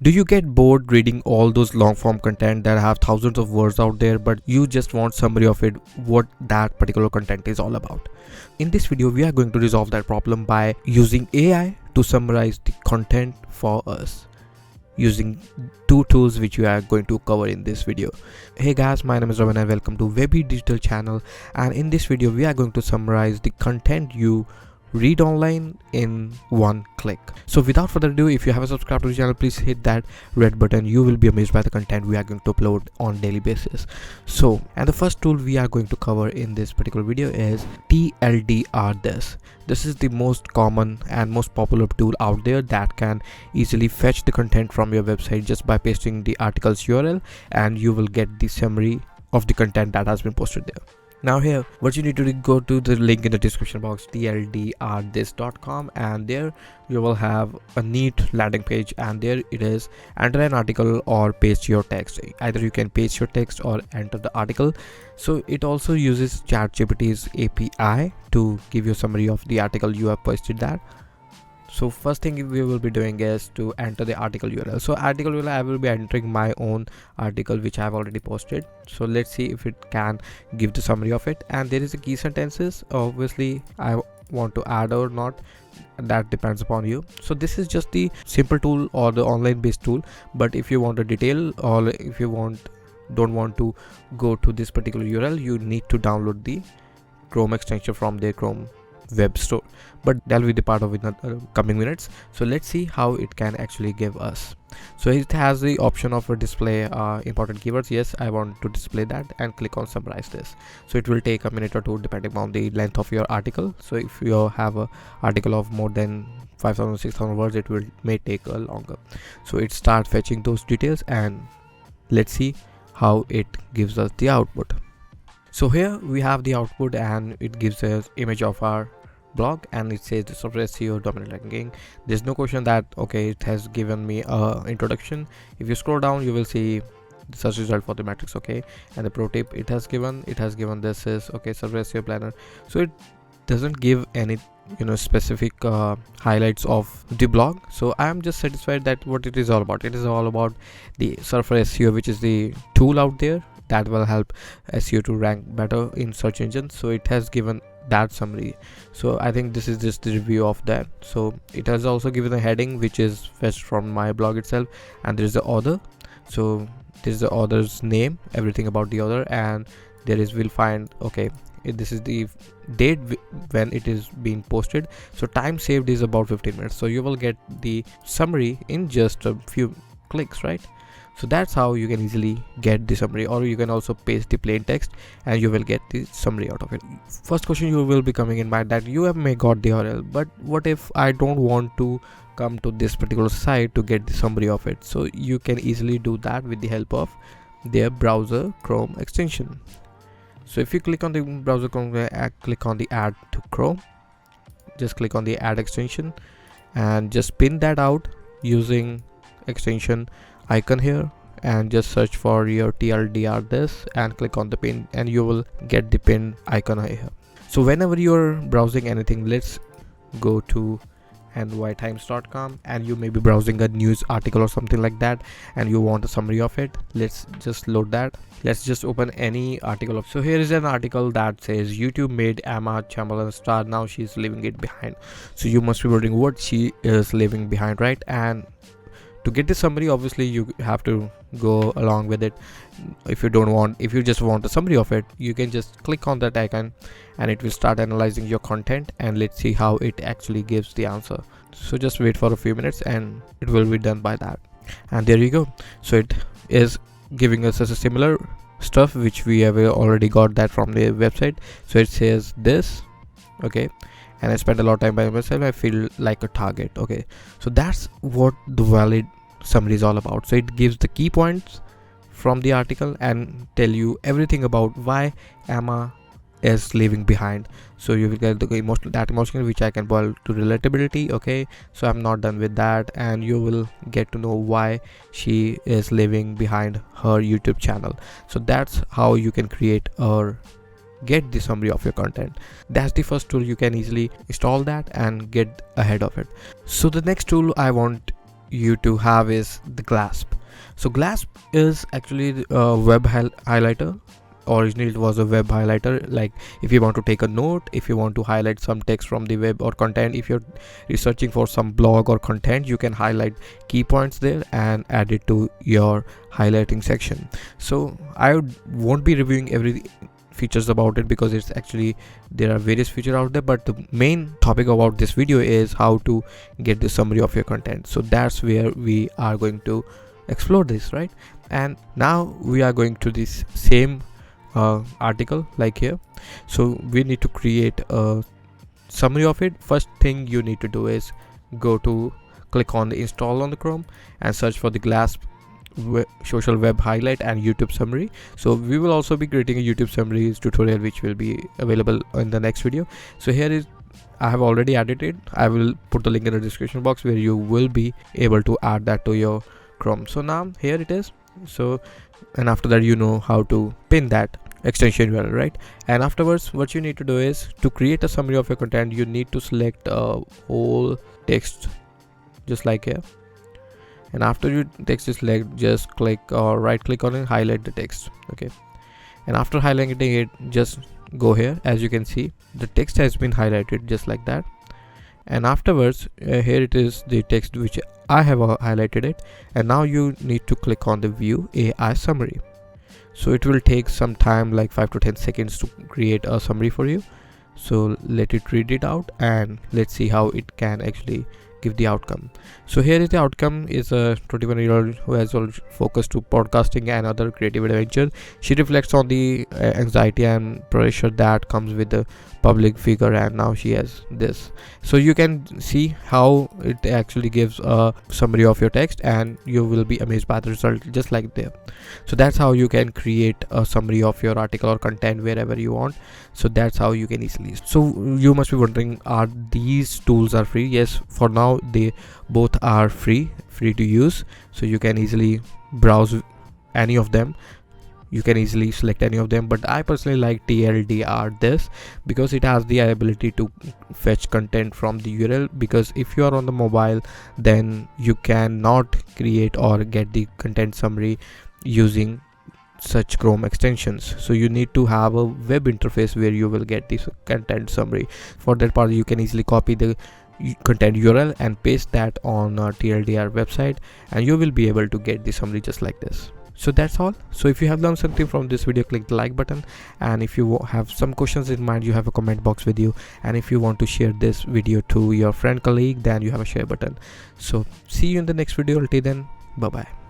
Do you get bored reading all those long form content that have thousands of words out there, but you just want summary of it, what that particular content is all about? In this video, we are going to resolve that problem by using AI to summarize the content for us, using two tools which we are going to cover in this video. Hey guys, my name is Raman and welcome to Webby Digital channel, and in this video we are going to summarize the content you read online in one click. So without further ado, if you haven't subscribed to the channel, please hit that red button. You will be amazed by the content we are going to upload on daily basis. So, and the first tool we are going to cover in this particular video is TLDRthis. This is the most common and most popular tool out there that can easily fetch the content from your website just by pasting the article's URL, and you will get the summary of the content that has been posted there. Now here, what you need to do, go to the link in the description box, TLDRthis.com, and there you will have a neat landing page, and there it is, enter an article or paste your text. Either you can paste your text or enter the article. So it also uses ChatGPT's API to give you a summary of the article you have posted that. So first thing we will be doing is to enter the article URL. So article URL, I will be entering my own article which I have already posted. So let's see if it can give the summary of it. And there is a key sentences. Obviously I want to add or not, that depends upon you. So this is just the simple tool or the online based tool, but if you want a detail, or if you don't want to go to this particular URL, you need to download the Chrome extension from their Chrome web store, but that'll be the part of it in the coming minutes. So let's see how it can actually give us. So it has the option of a display important keywords. Yes, I want to display that, and click on summarize this. So it will take a minute or two depending on the length of your article. So if you have a article of more than 5,000 6,000 words, it may take a longer. So it starts fetching those details, and let's see how it gives us the output. So here we have the output, and it gives us image of our blog, and it says the software SEO dominant ranking. There's no question that okay, it has given me a introduction. If you scroll down, you will see the search result for the metrics. Okay, and the pro tip it has given this is okay, software SEO planner. So it doesn't give any specific highlights of the blog. So I am just satisfied that what it is all about. It is all about the software SEO, which is the tool out there that will help SEO to rank better in search engines. So it has given that summary. So I think this is just the review of that. So it has also given a heading which is fetched from my blog itself, and there is the author. So this is the author's name, everything about the author, and there is we'll find okay, this is the date when it is being posted. So time saved is about 15 minutes. So you will get the summary in just a few clicks, right? So that's how you can easily get the summary, or you can also paste the plain text and you will get the summary out of it. First question you will be coming in mind that you have may got the URL, but what if I don't want to come to this particular site to get the summary of it? So you can easily do that with the help of their browser Chrome extension. So if you click on the browser Chrome, click on the add to Chrome, just click on the add extension and just pin that out using extension icon here, and just search for your TLDRthis and click on the pin, and you will get the pin icon here. So whenever you're browsing anything, let's go to nytimes.com, and you may be browsing a news article or something like that, and you want a summary of it. Let's just load that. Let's just open any article. So here is an article that says YouTube made Emma Chamberlain star, now she's leaving it behind. So you must be wondering what she is leaving behind, right? And to get the summary, obviously you have to go along with it. If you just want a summary of it, you can just click on that icon and it will start analyzing your content, and let's see how it actually gives the answer. So just wait for a few minutes and it will be done by that. And there you go. So it is giving us a similar stuff which we have already got that from the website. So it says this, okay, and I spent a lot of time by myself, I feel like a target. Okay, so that's what the valid summary is all about. So it gives the key points from the article and tell you everything about why Emma is leaving behind. So you will get the emotional which I can boil to relatability. Okay, so I'm not done with that, and you will get to know why she is leaving behind her YouTube channel. So that's how you can create or get the summary of your content. That's the first tool. You can easily install that and get ahead of it. So the next tool I want you to have is the Glasp. So Glasp is actually a web highlighter. Originally it was a web highlighter, like if you want to take a note, if you want to highlight some text from the web or content, if you're researching for some blog or content, you can highlight key points there and add it to your highlighting section. So I won't be reviewing every features about it because it's actually, there are various features out there, but the main topic about this video is how to get the summary of your content. So that's where we are going to explore this, right? And now we are going to this same article like here. So we need to create a summary of it. First thing you need to do is click on the install on the Chrome and search for the Glasp social web highlight and YouTube summary. So we will also be creating a YouTube summaries tutorial which will be available in the next video. So here is, I have already added it. I will put the link in the description box where you will be able to add that to your Chrome. So now here it is. So, and after that, you know how to pin that extension URL, right? And afterwards, what you need to do is to create a summary of your content, you need to select a whole text just like here. And after your text is selected, just click or right click on it, highlight the text. Okay, and after highlighting it, just go here. As you can see, the text has been highlighted just like that. And afterwards, here it is, the text which I have highlighted it. And now you need to click on the view AI summary. So it will take some time, like 5 to 10 seconds to create a summary for you. So let it read it out and let's see how it can actually give the outcome. So here is the outcome. Is a 21-year-old who has all focused to podcasting and other creative adventures. She reflects on the anxiety and pressure that comes with the public figure, and now she has this. So you can see how it actually gives a summary of your text, and you will be amazed by the result just like there. So that's how you can create a summary of your article or content wherever you want. So that's how you can easily. So you must be wondering, are these tools are free? Yes, for now they both are free to use. So you can easily browse any of them, you can easily select any of them, but I personally like TLDRthis because it has the ability to fetch content from the URL. Because if you are on the mobile, then you cannot create or get the content summary using such Chrome extensions. So you need to have a web interface where you will get this content summary. For that part, you can easily copy the content URL and paste that on a TLDR website, and you will be able to get the summary just like this. So that's all. So if you have learned something from this video, click the like button, and if you have some questions in mind, you have a comment box with you, and if you want to share this video to your friend, colleague, then you have a share button. So see you in the next video. Until then, bye bye.